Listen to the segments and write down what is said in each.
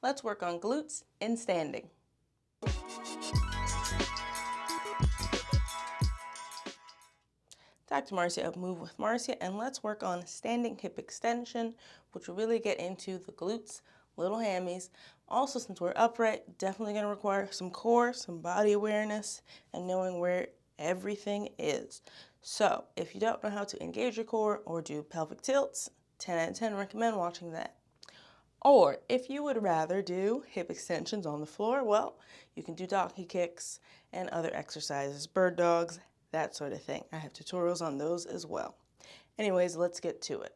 let's work on glutes in standing. Dr. Marcia of Move with Marcia, and let's work on standing hip extension, which will really get into the glutes, little hammies. Also, since we're upright, definitely going to require some core, some body awareness, and knowing where everything is. So, if you don't know how to engage your core or do pelvic tilts, 10 out of 10 recommend watching that. Or if you would rather do hip extensions on the floor, well, you can do donkey kicks and other exercises, bird dogs, that sort of thing. I have tutorials on those as well. Anyways, let's get to it.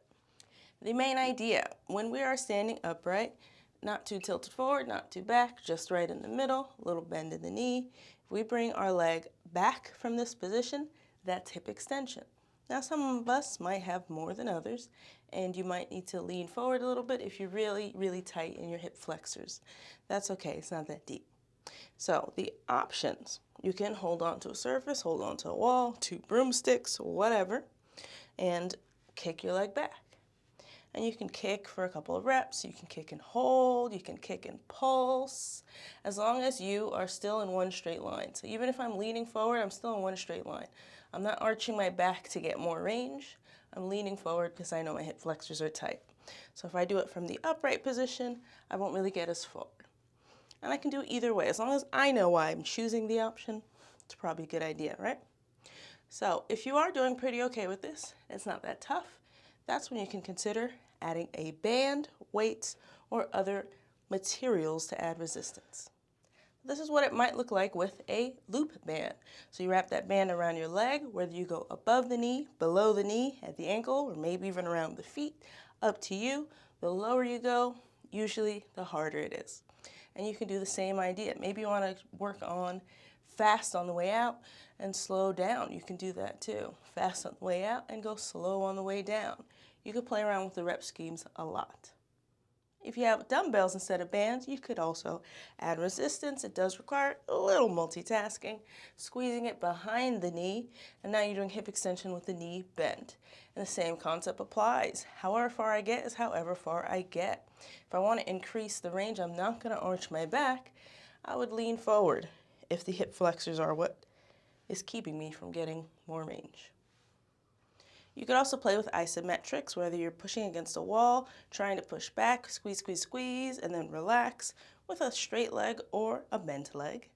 The main idea, when we are standing upright, not too tilted forward, not too back, just right in the middle, a little bend in the knee. If we bring our leg back from this position, that's hip extension. Now, some of us might have more than others, and you might need to lean forward a little bit if you're really, really tight in your hip flexors. That's okay, it's not that deep. So the options, you can hold on to a surface, hold on to a wall, 2 broomsticks, whatever, and kick your leg back. And you can kick for a couple of reps, you can kick and hold, you can kick and pulse, as long as you are still in one straight line. So even if I'm leaning forward, I'm still in one straight line. I'm not arching my back to get more range. I'm leaning forward because I know my hip flexors are tight. So if I do it from the upright position, I won't really get as forward. And I can do it either way. As long as I know why I'm choosing the option, it's probably a good idea, right? So if you are doing pretty okay with this, it's not that tough, that's when you can consider adding a band, weights, or other materials to add resistance. This is what it might look like with a loop band. So you wrap that band around your leg, whether you go above the knee, below the knee, at the ankle, or maybe even around the feet, up to you. The lower you go, usually the harder it is. And you can do the same idea. Maybe you want to work on fast on the way out and slow down. You can do that too. Fast on the way out and go slow on the way down. You could play around with the rep schemes a lot. If you have dumbbells instead of bands, you could also add resistance. It does require a little multitasking, squeezing it behind the knee, and now you're doing hip extension with the knee bent. And the same concept applies. However far I get is however far I get. If I want to increase the range, I'm not going to arch my back. I would lean forward if the hip flexors are what is keeping me from getting more range. You could also play with isometrics, whether you're pushing against a wall, trying to push back, squeeze, squeeze, squeeze, and then relax with a straight leg or a bent leg.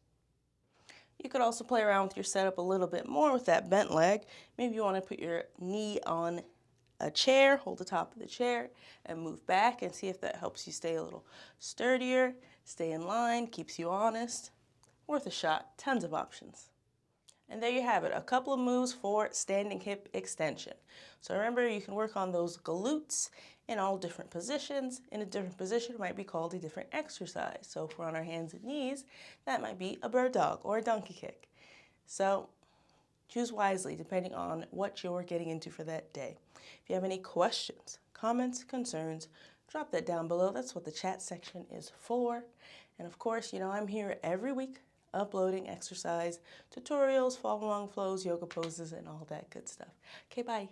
You could also play around with your setup a little bit more with that bent leg. Maybe you want to put your knee on a chair, hold the top of the chair, and move back and see if that helps you stay a little sturdier, stay in line, keeps you honest. Worth a shot, tons of options. And there you have it, a couple of moves for standing hip extension. So remember, you can work on those glutes in all different positions. In a different position, it might be called a different exercise. So if we're on our hands and knees, that might be a bird dog or a donkey kick. So choose wisely depending on what you're getting into for that day. If you have any questions, comments, concerns, drop that down below. That's what the chat section is for. And of course, you know, I'm here every week uploading exercise tutorials, follow along flows, yoga poses, and all that good stuff. Okay, bye.